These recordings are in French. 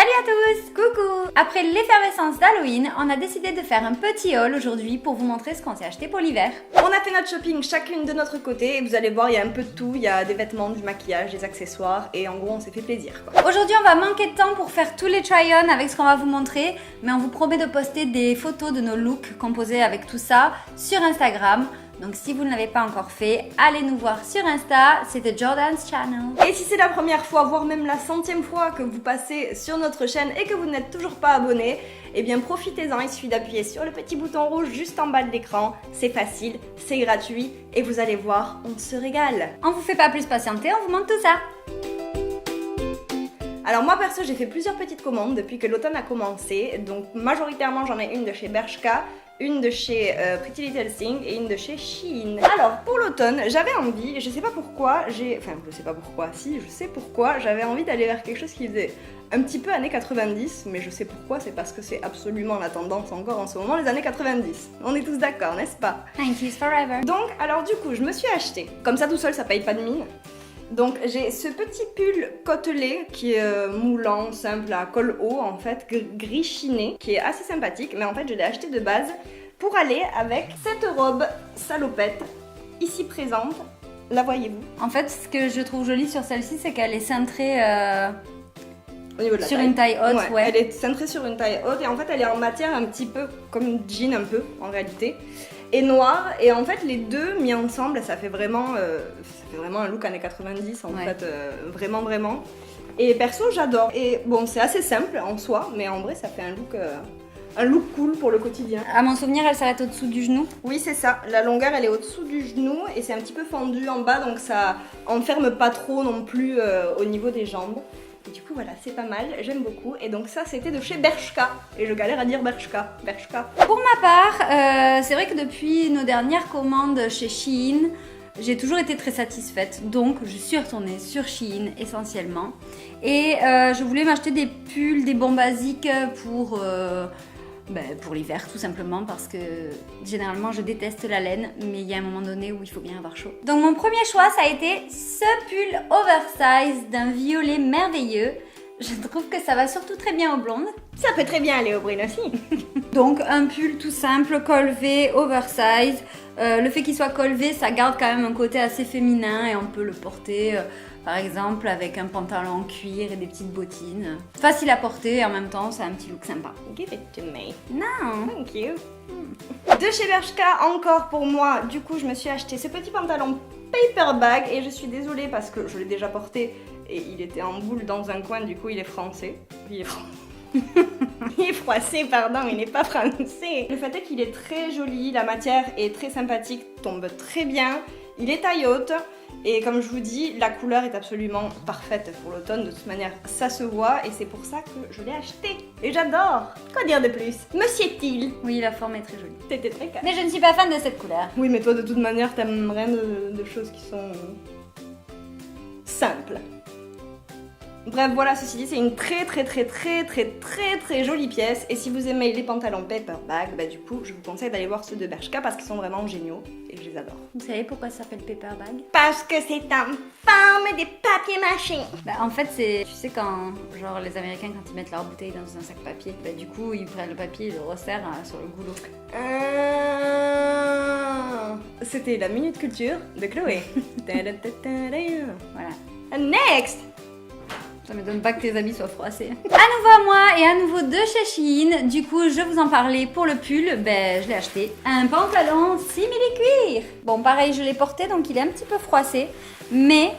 Salut à tous! Coucou! Après l'effervescence d'Halloween, on a décidé de faire un petit haul aujourd'hui pour vous montrer ce qu'on s'est acheté pour l'hiver. On a fait notre shopping chacune de notre côté et vous allez voir, il y a un peu de tout. Il y a des vêtements, du maquillage, des accessoires et en gros on s'est fait plaisir quoi. Aujourd'hui on va manquer de temps pour faire tous les try-on avec ce qu'on va vous montrer, mais on vous promet de poster des photos de nos looks composés avec tout ça sur Instagram. Donc si vous ne l'avez pas encore fait, allez nous voir sur Insta, c'est The Jordan's Channel. Et si c'est la première fois, voire même la 100e fois que vous passez sur notre chaîne et que vous n'êtes toujours pas abonné, eh bien profitez-en, il suffit d'appuyer sur le petit bouton rouge juste en bas de l'écran. C'est facile, c'est gratuit et vous allez voir, on se régale. On vous fait pas plus patienter, on vous montre tout ça. Alors moi perso j'ai fait plusieurs petites commandes depuis que l'automne a commencé, donc majoritairement j'en ai une de chez Bershka, une de chez Pretty Little Thing et une de chez Shein. Alors pour l'automne j'avais envie, je sais pas pourquoi, je sais pas pourquoi, si je sais pourquoi, j'avais envie d'aller vers quelque chose qui faisait un petit peu années 90, mais je sais pourquoi, c'est parce que c'est absolument la tendance encore en ce moment, les années 90. On est tous d'accord, n'est-ce pas? 90s forever. Donc alors du coup je me suis acheté, comme ça tout seul ça paye pas de mine. Donc j'ai ce petit pull côtelé qui est moulant, simple, à col haut en fait, gris chiné, qui est assez sympathique, mais en fait je l'ai acheté de base pour aller avec cette robe salopette, ici présente, la voyez-vous? En fait ce que je trouve joli sur celle-ci c'est qu'elle est cintrée au niveau de la sur taille. une taille haute, ouais. Elle est cintrée sur une taille haute et en fait elle est en matière un petit peu comme jean un peu en réalité. Et noir, et en fait les deux mis ensemble ça fait vraiment un look années 90 en fait, vraiment. Et perso j'adore, et bon c'est assez simple en soi, mais en vrai ça fait un look cool pour le quotidien. À mon souvenir elle s'arrête au-dessous du genou. Oui c'est ça, la longueur elle est au-dessous du genou et c'est un petit peu fendu en bas donc ça enferme pas trop non plus au niveau des jambes. Et du coup voilà, c'est pas mal, j'aime beaucoup. Et donc ça c'était de chez Bershka. Et je galère à dire Bershka. Pour ma part, c'est vrai que depuis nos dernières commandes chez Shein, j'ai toujours été très satisfaite. Donc je suis retournée sur Shein essentiellement. Et je voulais m'acheter des pulls, des bons basiques pour l'hiver tout simplement parce que généralement je déteste la laine, mais il y a un moment donné où il faut bien avoir chaud. Donc mon premier choix ça a été ce pull oversize d'un violet merveilleux. Je trouve que ça va surtout très bien aux blondes. Ça peut très bien aller aux brunes aussi. Donc un pull tout simple, col V, oversize. Le fait qu'il soit col V, ça garde quand même un côté assez féminin et on peut le porter par exemple avec un pantalon en cuir et des petites bottines. Facile à porter et en même temps c'est un petit look sympa. Give it to me. Non. Thank you. De chez Bershka encore pour moi, du coup je me suis acheté ce petit pantalon paper bag et je suis désolée parce que je l'ai déjà porté et il était en boule dans un coin, du coup il est français. Il est froissé, pardon, il n'est pas français. Le fait est qu'il est très joli, la matière est très sympathique, tombe très bien, il est taille haute et comme je vous dis, la couleur est absolument parfaite pour l'automne, de toute manière ça se voit et c'est pour ça que je l'ai acheté. Et j'adore. Quoi dire de plus? Me sied-il? Oui, la forme est très jolie. C'était très calme. Mais je ne suis pas fan de cette couleur. Oui, mais toi de toute manière t'aimes rien de choses qui sont simples. Bref, voilà, ceci dit, c'est une très jolie pièce. Et si vous aimez les pantalons paper bag, bah du coup, je vous conseille d'aller voir ceux de Bershka parce qu'ils sont vraiment géniaux et je les adore. Vous savez pourquoi ça s'appelle paper bag? Parce que c'est en forme des papiers mâchés. Bah en fait c'est, tu sais quand genre les Américains quand ils mettent leur bouteille dans un sac papier, bah du coup ils prennent le papier et le resserrent sur le goulot. C'était la Minute Culture de Chloé. Voilà. Next. Ça m'étonne pas que tes habits soient froissés. À nouveau à moi et à nouveau de chez Shein. Du coup, je vous en parlais pour le pull. Ben, je l'ai acheté. Un pantalon simili-cuir. Bon, pareil, je l'ai porté, donc il est un petit peu froissé. Mais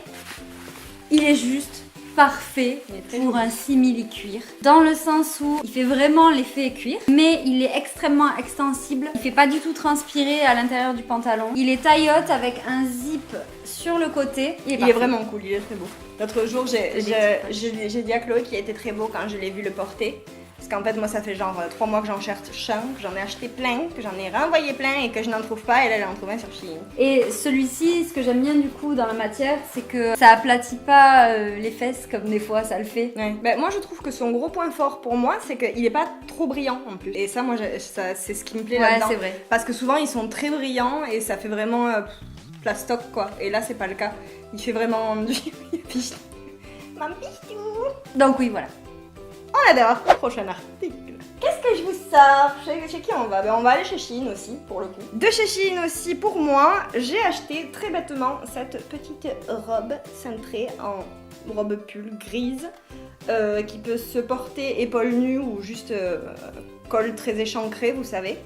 il est juste parfait pour un simili-cuir. Dans le sens où il fait vraiment l'effet cuir. Mais il est extrêmement extensible. Il fait pas du tout transpirer à l'intérieur du pantalon. Il est taille haute avec un zip sur le côté. Il est vraiment cool, il est très beau. L'autre jour, j'ai dit à Chloé qu'il était très beau quand je l'ai vu le porter. Parce qu'en fait, moi, ça fait genre 3 mois que j'en cherche un, que j'en ai acheté plein, que j'en ai renvoyé plein et que je n'en trouve pas. Et là, elle en trouve un sur Shein. Et celui-ci, ce que j'aime bien du coup dans la matière, c'est que ça aplatit pas les fesses comme des fois ça le fait. Ouais. Ben, moi, je trouve que son gros point fort pour moi, c'est qu'il est pas trop brillant en plus. Et ça, moi, c'est ce qui me plaît là-dedans. Ouais, c'est vrai. Parce que souvent, ils sont très brillants et ça fait vraiment plastoc quoi. Et là, c'est pas le cas. Il fait vraiment du... Mon pistou. Donc oui, voilà. On adore. Prochain article. Qu'est-ce que je vous sors? Chez qui on va? Ben, on va aller chez Shein aussi, pour le coup. De chez Shein aussi, pour moi, j'ai acheté très bêtement cette petite robe cintrée en robe pull grise qui peut se porter épaules nues ou juste col très échancré, vous savez.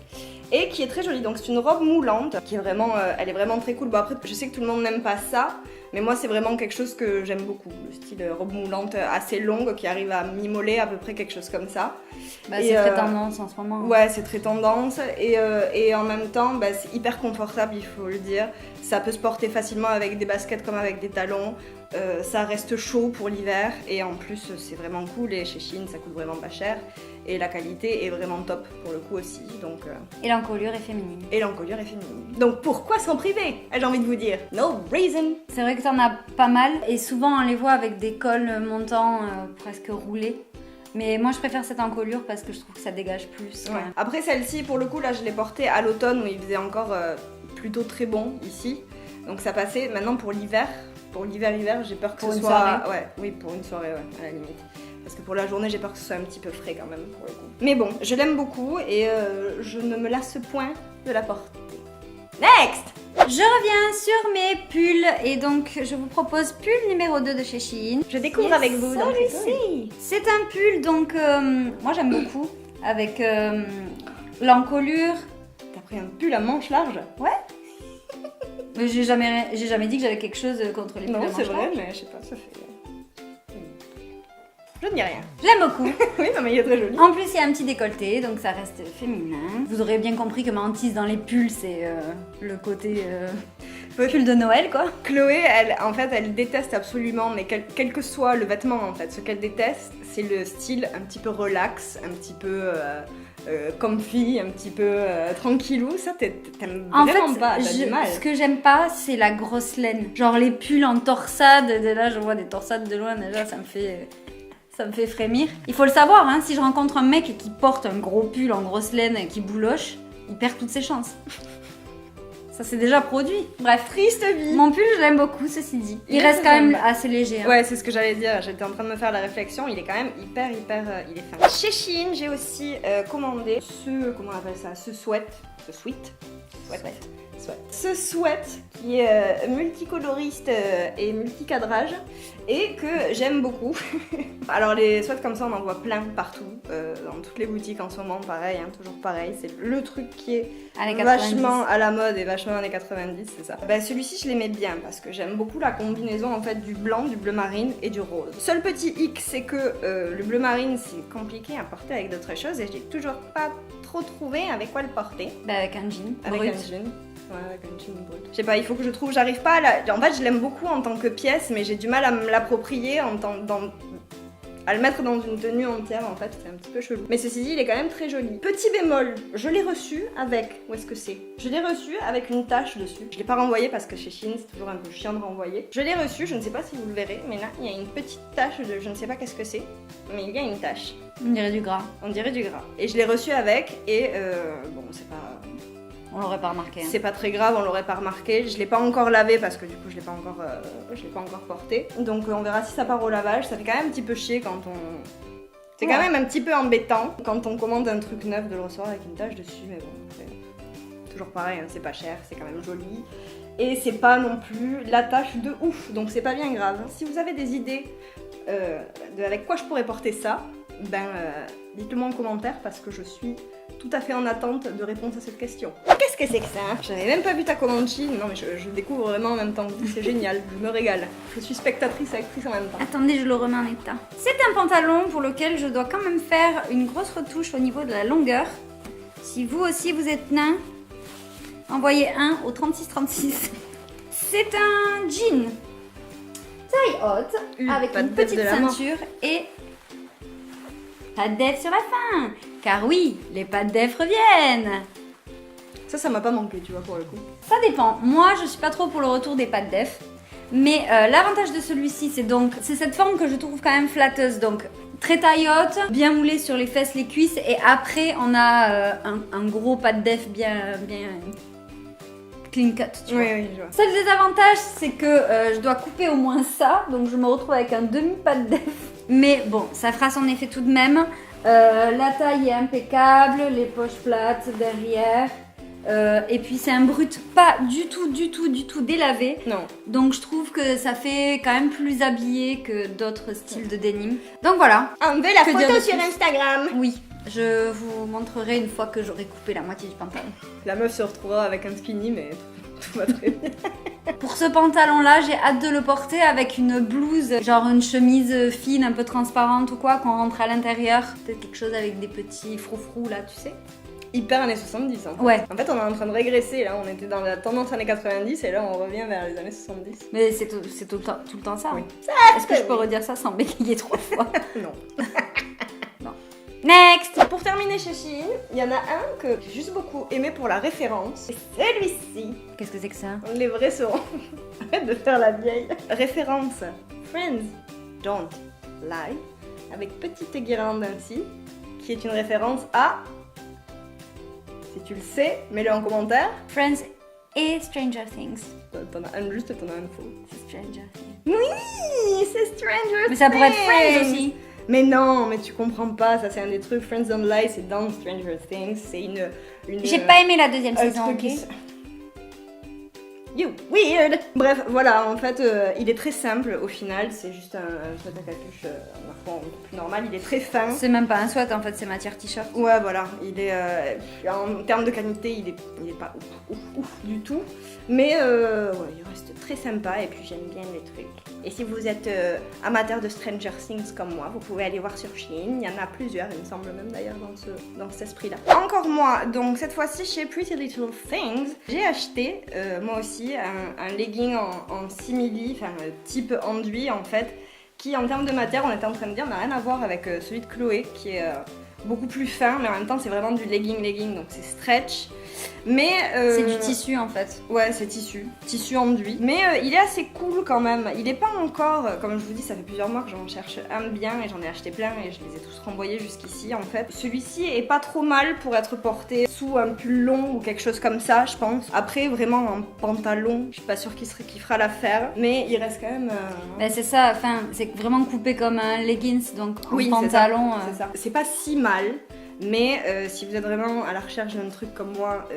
Et qui est très jolie, donc c'est une robe moulante qui est vraiment, elle est vraiment très cool. Bon après, je sais que tout le monde n'aime pas ça, mais moi c'est vraiment quelque chose que j'aime beaucoup. Le style robe moulante assez longue qui arrive à m'imoler à peu près quelque chose comme ça. Bah, c'est très tendance en ce moment. Ouais, c'est très tendance et en même temps, bah, c'est hyper confortable, il faut le dire. Ça peut se porter facilement avec des baskets comme avec des talons. Ça reste chaud pour l'hiver et en plus c'est vraiment cool et chez Shein ça coûte vraiment pas cher et la qualité est vraiment top pour le coup aussi donc Et l'encolure est féminine. et l'encolure est féminine. Donc pourquoi s'en priver? J'ai envie de vous dire. No reason. C'est vrai que t'en as pas mal et souvent on les voit avec des cols montants presque roulés. Mais moi je préfère cette encolure parce que je trouve que ça dégage plus. Ouais. Après celle-ci pour le coup là je l'ai portée à l'automne où il faisait encore plutôt très bon ici. Donc ça passait. Maintenant pour l'hiver j'ai peur que pour ce une soit soirée. ouais, oui, pour une soirée ouais, à la limite. Parce que pour la journée j'ai peur que ce soit un petit peu frais quand même pour le coup. Mais bon, je l'aime beaucoup et je ne me lasse point de la porter. Next. Je reviens sur mes pulls et donc je vous propose pull numéro 2 de chez Shein. Je découvre Yes, avec vous donc celui-ci. C'est un pull donc moi j'aime beaucoup avec l'encolure. T'as pris un pull à manches larges? Ouais. Mais j'ai jamais dit que j'avais quelque chose contre les pulls. Non, à c'est manches vrai, larges. mais je sais pas, ça fait. Je ne dis rien. Je l'aime beaucoup. Oui, non, mais il est très joli. En plus, il y a un petit décolleté, donc ça reste féminin. Vous aurez bien compris que ma hantise dans les pulls, c'est le côté pull de Noël, quoi. Chloé, elle déteste absolument, mais quel que soit le vêtement, en fait, ce qu'elle déteste, c'est le style un petit peu relax, un petit peu comfy, un petit peu tranquillou. Ça, t'aimes En vraiment fait, pas, t'as du mal. ce que j'aime pas, c'est la grosse laine. Genre les pulls en torsade, là, je vois des torsades de loin, déjà, ça me fait frémir. Il faut le savoir, hein, si je rencontre un mec qui porte un gros pull en grosse laine et qui bouloche, il perd toutes ses chances. Ça c'est déjà produit. Bref, Triste vie. mon pull, je l'aime beaucoup, ceci dit. Il Il reste est quand même sympa. assez léger. Hein. Ouais, c'est ce que j'allais dire. J'étais en train de me faire la réflexion. Il est quand même hyper, il est fin. Chez Shein, j'ai aussi commandé comment on appelle ça, ce sweat. Ce sweat qui est multicoloriste et multicadrage et que j'aime beaucoup. Alors les sweats comme ça on en voit plein partout, dans toutes les boutiques en ce moment, pareil, hein, toujours pareil. C'est le truc qui est Années 90. vachement à la mode et vachement années 90, c'est ça. Bah, celui-ci je l'aimais bien parce que j'aime beaucoup la combinaison en fait du blanc, du bleu marine et du rose. Seul petit hic c'est que le bleu marine c'est compliqué à porter avec d'autres choses et j'ai toujours pas trop trouvé avec quoi le porter. Bah, avec un jean. Avec brut. un jean. Ouais, avec un jean brut. Je sais pas, il faut que je trouve, j'arrive pas à la... En fait, je l'aime beaucoup en tant que pièce, mais j'ai du mal à me l'approprier à le mettre dans une tenue entière, en fait, c'est un petit peu chelou. Mais ceci dit, il est quand même très joli. Petit bémol, je l'ai reçu avec... Où est-ce que c'est? Je l'ai reçu avec une tache dessus. Je l'ai pas renvoyé parce que chez Shein, c'est toujours un peu chiant de renvoyer. Je l'ai reçu, je ne sais pas si vous le verrez, mais là, il y a une petite tache de... Je ne sais pas qu'est-ce que c'est, mais il y a une tache. On dirait du gras. On dirait du gras. Et je l'ai reçu avec, et bon, c'est pas... On l'aurait pas remarqué. Hein. C'est pas très grave, on l'aurait pas remarqué. Je l'ai pas encore lavé parce que du coup je l'ai pas encore porté. Donc on verra si ça part au lavage. Ça fait quand même un petit peu chier quand on... C'est quand même un petit peu embêtant quand on commande un truc neuf de le recevoir avec une tache dessus. Mais bon, c'est toujours pareil, hein, c'est pas cher, c'est quand même joli. Et c'est pas non plus la tache de ouf, donc c'est pas bien grave. Si vous avez des idées avec quoi je pourrais porter ça, ben dites-le moi en commentaire parce que je suis tout à fait en attente de réponse à cette question. Qu'est-ce que c'est que ça? J'avais même pas vu ta commande Shein. Non mais je découvre vraiment en même temps que vous, c'est génial, je me régale. Je suis spectatrice et actrice en même temps. Attendez, je le remets en état. C'est un pantalon pour lequel je dois quand même faire une grosse retouche au niveau de la longueur. Si vous aussi vous êtes nain, envoyez un au 3636. C'est un jean taille haute avec pas de une def petite de la mort. ceinture et pas de def sur la fin. Car oui, les pas de def reviennent. Ça m'a pas manqué, tu vois, pour le coup. Ça dépend. Moi, je suis pas trop pour le retour des pattes def. Mais l'avantage de celui-ci, c'est cette forme que je trouve quand même flatteuse. Donc, très taille haute, bien moulée sur les fesses, les cuisses. Et après, on a un gros pas de def bien clean cut, tu vois. Oui, je vois. Seul désavantage, c'est que je dois couper au moins ça. Donc, je me retrouve avec un demi pas de def. Mais bon, ça fera son effet tout de même. La taille est impeccable, les poches plates derrière. Et puis c'est un brut pas du tout délavé. Non. Donc je trouve que ça fait quand même plus habillé que d'autres styles de denim. Donc voilà. On veut la Que dire photo de sur plus Instagram. Oui, je vous montrerai une fois que j'aurai coupé la moitié du pantalon. La meuf se retrouvera avec un skinny, mais tout va très bien. Pour ce pantalon-là, j'ai hâte de le porter avec une blouse, genre une chemise fine, un peu transparente ou quoi, qu'on rentre à l'intérieur. Peut-être quelque chose avec des petits froufrous là, tu sais. Hyper années 70 en fait. Ouais. En fait, on est en train de régresser là, on était dans la tendance années 90 et là on revient vers les années 70. Mais c'est tout le temps ça. Oui. Est-ce que je peux redire ça sans bégayer 3 fois? Non. Next! Pour terminer chez Shein, il y en a un que j'ai juste beaucoup aimé pour la référence. C'est celui-ci. Qu'est-ce que c'est que ça? Les vrais seront. Arrête de faire la vieille. Référence. Friends don't lie. Avec petite guirlande ainsi. Qui est une référence à... Si tu le sais, mets-le en commentaire. Friends et Stranger Things. T'en as un juste et t'en as un faux. C'est Stranger Things. Oui, c'est Stranger Things. Mais ça pourrait être Friends aussi. Mais non, mais tu comprends pas, ça c'est un des trucs. Friends Don't Lie, c'est dans Stranger Things. C'est une J'ai pas aimé la deuxième un saison, truc ok? qui- You weird. Bref, voilà, en fait, il est très simple au final. C'est juste un sweat à capuche, ma foi, un peu plus normal. Il est très fin. C'est même pas un sweat en fait, c'est matière t-shirt. Ouais, voilà, il est en termes de qualité, il est pas ouf du tout, mais ouais, il reste très sympa et puis j'aime bien les trucs. Et si vous êtes amateur de Stranger Things comme moi, vous pouvez aller voir sur Shein, il y en a plusieurs, il me semble même d'ailleurs dans cet esprit-là. Encore moi, donc cette fois-ci chez Pretty Little Things, j'ai acheté moi aussi un legging en simili, enfin type enduit en fait, qui en termes de matière, on était en train de dire, n'a rien à voir avec celui de Chloé qui est beaucoup plus fin, mais en même temps c'est vraiment du legging, donc c'est stretch. Mais C'est du tissu en fait. ouais, c'est tissu enduit. Mais il est assez cool quand même. Il est pas encore, comme je vous dis, ça fait plusieurs mois que j'en cherche un bien et j'en ai acheté plein et je les ai tous renvoyés jusqu'ici en fait. Celui-ci est pas trop mal pour être porté sous un pull long ou quelque chose comme ça, je pense. Après, vraiment un pantalon, je suis pas sûre qu'il fera l'affaire, mais il reste quand même. Ben c'est ça, enfin, c'est vraiment coupé comme un leggings, donc un Oui, pantalon. c'est ça. C'est pas si mal. Mais si vous êtes vraiment à la recherche d'un truc comme moi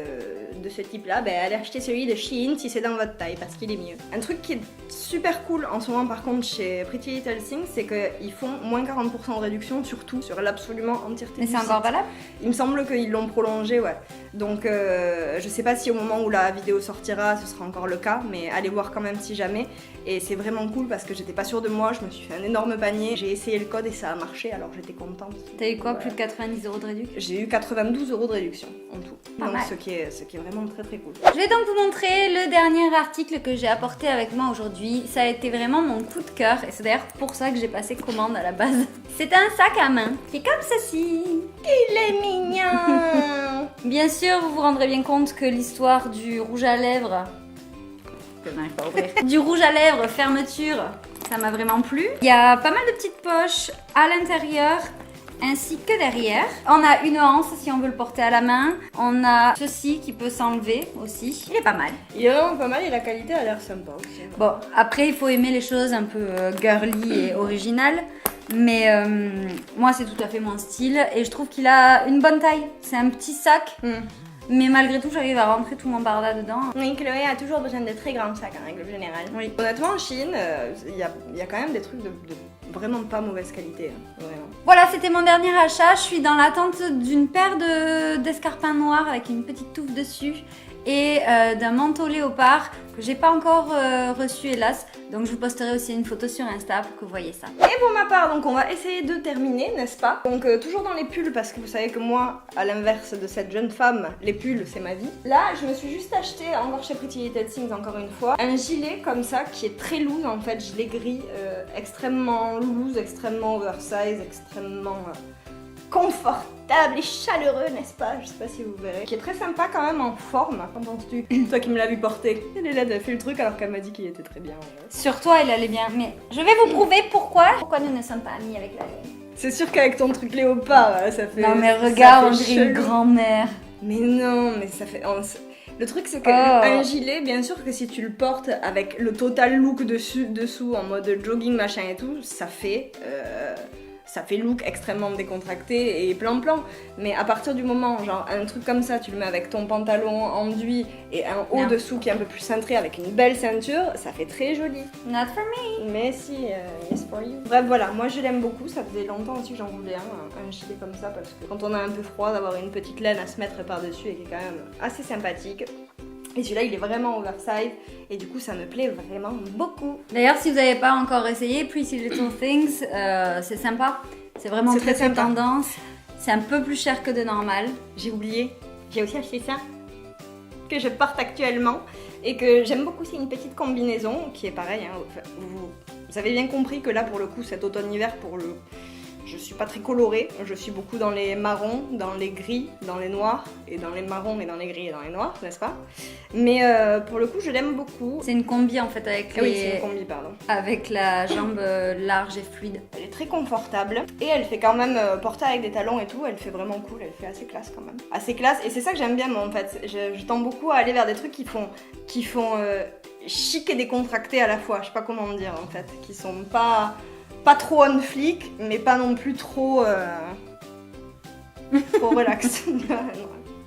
de ce type-là, ben allez acheter celui de Shein si c'est dans votre taille parce qu'il est mieux. Un truc qui est super cool en ce moment par contre chez Pretty Little Things, c'est qu'ils font moins 40% de réduction sur tout, sur l'absolument entièreté. Mais du c'est site. encore valable? Il me semble qu'ils l'ont prolongé, ouais. Donc je sais pas si au moment où la vidéo sortira ce sera encore le cas, mais allez voir quand même si jamais. Et c'est vraiment cool parce que j'étais pas sûre de moi, je me suis fait un énorme panier, j'ai essayé le code et ça a marché alors j'étais contente. T'as eu quoi, Ouais. plus de 90 € de réduction? J'ai eu 92 € de réduction en tout. Pas Donc mal. ce qui est vraiment très très cool. Je vais donc vous montrer le dernier article que j'ai apporté avec moi aujourd'hui. Ça a été vraiment mon coup de cœur et c'est d'ailleurs pour ça que j'ai passé commande à la base. C'est un sac à main qui est comme ceci. Il est mignon. Bien sûr, vous vous rendrez bien compte que l'histoire du rouge à lèvres... que je n'arrive pas à ouvrir. Du rouge à lèvres fermeture, ça m'a vraiment plu. Il y a pas mal de petites poches à l'intérieur ainsi que derrière. On a une anse si on veut le porter à la main. On a ceci qui peut s'enlever aussi. Il est pas mal. Il est vraiment pas mal et la qualité a l'air sympa aussi. Bon, après il faut aimer les choses un peu girly et originales. Mais moi c'est tout à fait mon style et je trouve qu'il a une bonne taille. C'est un petit sac. Mais malgré tout, j'arrive à rentrer tout mon barda dedans. Oui, Chloé a toujours besoin de très grands sacs en règle générale. Oui. Honnêtement, en Chine, il y a quand même des trucs de vraiment pas mauvaise qualité. Hein, vraiment. Voilà, c'était mon dernier achat. Je suis dans l'attente d'une paire d'escarpins noirs avec une petite touffe dessus et d'un manteau léopard que j'ai pas encore reçu hélas. Donc je vous posterai aussi une photo sur Insta pour que vous voyez ça. Et pour ma part, donc on va essayer de terminer, n'est-ce pas? Donc toujours dans les pulls parce que vous savez que moi, à l'inverse de cette jeune femme, les pulls c'est ma vie. Là, je me suis juste acheté, encore chez Pretty Little Things encore une fois, un gilet comme ça qui est très loose en fait, gilet gris, extrêmement loose, extrêmement oversize, extrêmement confortable et chaleureux, n'est-ce pas? Je sais pas si vous verrez. Qui est très sympa quand même en forme. Qu'en penses-tu? Toi qui me l'as vu porter. Elle est là, elle a fait le truc alors qu'elle m'a dit qu'il était très bien. Sur toi, il allait bien. Mais je vais vous prouver pourquoi nous ne sommes pas amis avec la laine. C'est sûr qu'avec ton truc léopard, ça fait. Non mais ça regarde, on fait dirait une chelou. grand-mère. Mais non, mais ça fait. Le truc c'est qu'un gilet, bien sûr que si tu le portes avec le total look dessous en mode jogging machin et tout, ça fait look extrêmement décontracté et plan-plan. Mais à partir du moment, genre un truc comme ça, tu le mets avec ton pantalon enduit et un haut dessous qui est un peu plus cintré avec une belle ceinture, ça fait très joli. Not for me. Mais si, yes for you. Bref, voilà, moi je l'aime beaucoup, ça faisait longtemps aussi que j'en voulais un gilet comme ça parce que quand on a un peu froid, d'avoir une petite laine à se mettre par-dessus et qui est quand même assez sympathique. Et celui-là, il est vraiment oversize et du coup, ça me plaît vraiment beaucoup. D'ailleurs, si vous n'avez pas encore essayé Pretty Little Things, c'est sympa. C'est vraiment très sympa. Tendance. C'est un peu plus cher que de normal. J'ai oublié, j'ai aussi acheté ça que je porte actuellement et que j'aime beaucoup. C'est une petite combinaison qui est pareil. Hein. Vous avez bien compris que là, pour le coup, cet automne-hiver, je suis pas très colorée, je suis beaucoup dans les marrons, dans les gris, dans les noirs, et dans les marrons, mais dans les gris et dans les noirs, n'est-ce pas? Mais pour le coup, je l'aime beaucoup. C'est une combi en fait avec Oui, c'est une combi, pardon. Avec la jambe large et fluide. Elle est très confortable, et elle fait quand même, porter avec des talons et tout, elle fait vraiment cool, elle fait assez classe quand même. Assez classe, et c'est ça que j'aime bien moi en fait, je tends beaucoup à aller vers des trucs qui font chic et décontracté à la fois, je sais pas comment dire en fait, qui sont pas trop on flic, mais pas non plus trop relax.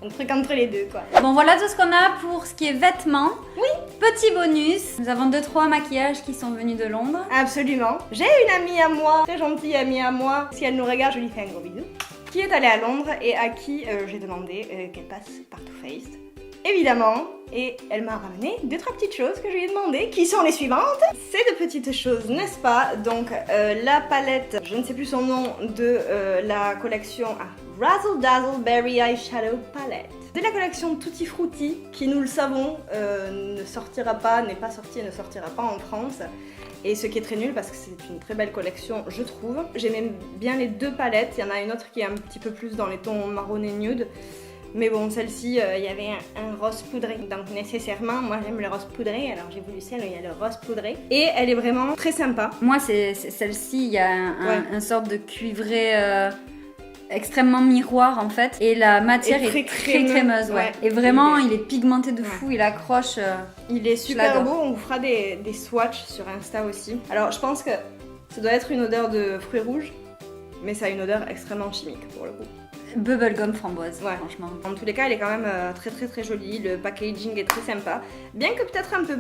Un truc entre les deux, quoi. Bon, voilà tout ce qu'on a pour ce qui est vêtements. Oui. Petit bonus, nous avons 2-3 maquillages qui sont venus de Londres. Absolument. J'ai une amie à moi, très gentille amie à moi. Si elle nous regarde, je lui fais un gros bisou. Qui est allée à Londres et à qui j'ai demandé qu'elle passe par Too Faced. Évidemment, et elle m'a ramené 2-3 petites choses que je lui ai demandé, qui sont les suivantes. C'est de petites choses, n'est-ce pas? Donc la palette, je ne sais plus son nom, de la collection Razzle Dazzle Berry Eyeshadow Palette. De la collection Tutti Frutti, qui nous le savons, ne sortira pas, n'est pas sortie et ne sortira pas en France. Et ce qui est très nul parce que c'est une très belle collection, je trouve. J'aimais bien les deux palettes, il y en a une autre qui est un petit peu plus dans les tons marron et nude. Mais bon, celle-ci, il y avait un rose poudré. Donc nécessairement, moi j'aime le rose poudré, alors j'ai voulu celle où il y a le rose poudré. Et elle est vraiment très sympa. Moi, c'est celle-ci, il y a un sorte de cuivré extrêmement miroir en fait. Et la matière est très crémeuse. Ouais. Et vraiment, il est pigmenté de fou, il accroche. Il est super beau, on vous fera des swatchs sur Insta aussi. Alors je pense que ça doit être une odeur de fruits rouges, mais ça a une odeur extrêmement chimique pour le coup. Bubblegum framboise, franchement. En tous les cas, elle est quand même très jolie. Le packaging est très sympa. Bien que peut-être un peu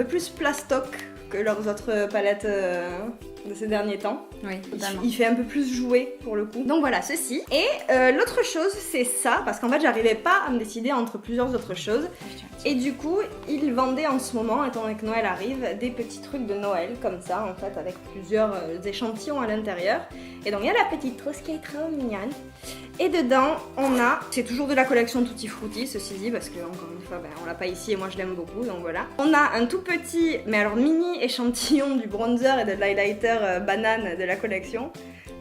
plus plastoc que leurs autres palettes de ces derniers temps. Oui, totalement. Il fait un peu plus joué pour le coup. Donc voilà, ceci. Et l'autre chose, c'est ça, parce qu'en fait, j'arrivais pas à me décider entre plusieurs autres choses. Et du coup, ils vendaient en ce moment, étant donné que Noël arrive, des petits trucs de Noël, comme ça, en fait, avec plusieurs échantillons à l'intérieur. Et donc, il y a la petite trousse qui est trop mignonne. Et dedans, on a, c'est toujours de la collection Tutti Frutti, ceci dit, parce que, encore une fois, on l'a pas ici et moi je l'aime beaucoup, donc voilà. On a un tout petit, mais alors mini échantillon du bronzer et de l'highlighter banane de la collection.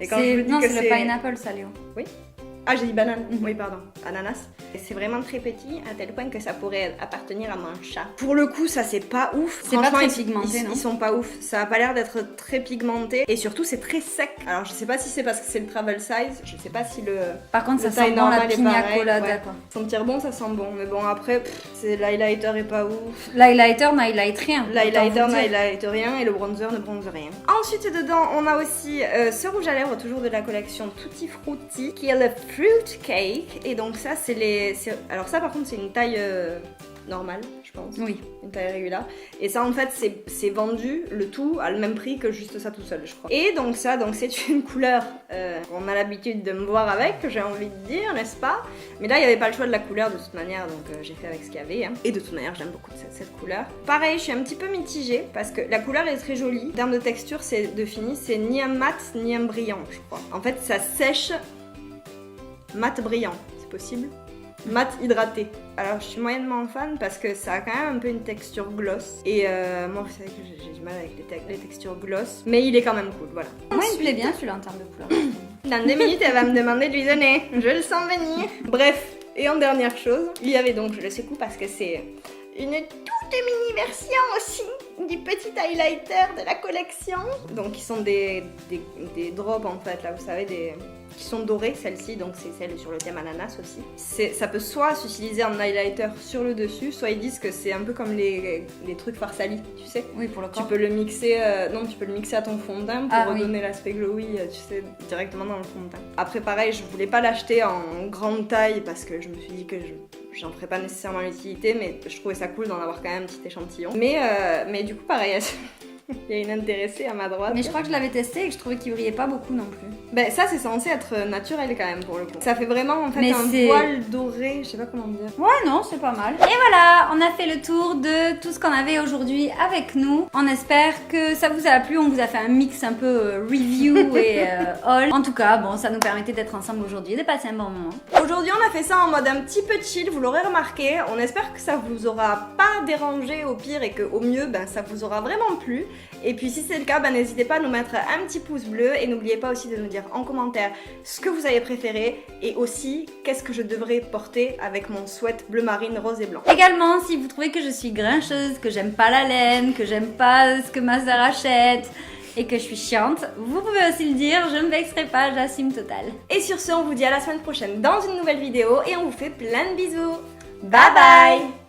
Et quand je vous dis non, que c'est le pineapple, ça, Léo. Oui. Ah, j'ai dit banane. Oui, pardon. Ananas. Et c'est vraiment très petit, à tel point que ça pourrait appartenir à mon chat. Pour le coup, ça c'est pas ouf. C'est pas très pigmenté, non? Ils sont pas ouf. Ça a pas l'air d'être très pigmenté. Et surtout, c'est très sec. Alors, je sais pas si c'est parce que c'est le travel size. Je sais pas si le. Par contre, ça sent bon la pina colada, quoi. Sentir bon, ça sent bon. Mais bon, après, c'est l'highlighter est pas ouf. L'highlighter n'highlight rien. L'highlighter n'highlight rien et le bronzer ne bronze rien. Ensuite, dedans, on a aussi ce rouge à lèvres, toujours de la collection Tutti Frutti, qui est le Fruit Cake. Et donc ça c'est alors ça par contre c'est une taille normale je pense. Oui. Une taille régulière. Et ça en fait c'est vendu le tout à le même prix que juste ça tout seul je crois. Et donc ça c'est une couleur qu'on a l'habitude de me voir avec, j'ai envie de dire, n'est-ce pas? Mais là il n'y avait pas le choix de la couleur de toute manière, donc j'ai fait avec ce qu'il y avait hein. Et de toute manière j'aime beaucoup cette couleur. Pareil, je suis un petit peu mitigée parce que la couleur est très jolie. En termes de texture, de fini, c'est ni un mat ni un brillant je crois. En fait ça sèche mat brillant, c'est possible. Mat hydraté. Alors je suis moyennement fan parce que ça a quand même un peu une texture gloss. Et moi vous savez que j'ai du mal avec les textures gloss. Mais il est quand même cool, voilà. Moi il me plaît bien celui-là en termes de couleur. Dans 2 minutes elle va me demander de lui donner. Je le sens venir. Bref, et en dernière chose, il y avait donc, je le secoue parce que c'est une toute mini version aussi du petit highlighter de la collection. Donc qui sont des drops en fait, là vous savez, qui sont dorées, celles-ci, donc c'est celle sur le thème ananas aussi. Ça peut soit s'utiliser en highlighter sur le dessus, soit ils disent que c'est un peu comme les trucs Farsali, tu sais. Oui, pour le corps. Tu peux le mixer, tu peux le mixer à ton fond de teint pour redonner l'aspect glowy, tu sais, directement dans le fond de teint. Après pareil, je voulais pas l'acheter en grande taille parce que je me suis dit que j'en ferais pas nécessairement l'utilité, mais je trouvais ça cool d'en avoir quand même un petit échantillon. Mais du coup pareil, il y a une intéressée à ma droite. Mais je crois que je l'avais testé et que je trouvais qu'il brillait pas beaucoup non plus. Ben ça c'est censé être naturel quand même pour le coup. Ça fait vraiment en fait un voile doré, je sais pas comment dire. Ouais non, c'est pas mal. Et voilà, on a fait le tour de tout ce qu'on avait aujourd'hui avec nous. On espère que ça vous a plu, on vous a fait un mix un peu review et haul. En tout cas, bon, ça nous permettait d'être ensemble aujourd'hui et de passer un bon moment. Aujourd'hui on a fait ça en mode un petit peu chill, vous l'aurez remarqué. On espère que ça vous aura pas dérangé au pire et qu'au mieux ça vous aura vraiment plu. Et puis si c'est le cas, n'hésitez pas à nous mettre un petit pouce bleu et n'oubliez pas aussi de nous dire en commentaire ce que vous avez préféré et aussi qu'est-ce que je devrais porter avec mon sweat bleu marine, rose et blanc. Également, si vous trouvez que je suis grincheuse, que j'aime pas la laine, que j'aime pas ce que ma sœur achète et que je suis chiante, vous pouvez aussi le dire, je ne me vexerai pas, j'assume total. Et sur ce, on vous dit à la semaine prochaine dans une nouvelle vidéo et on vous fait plein de bisous. Bye bye!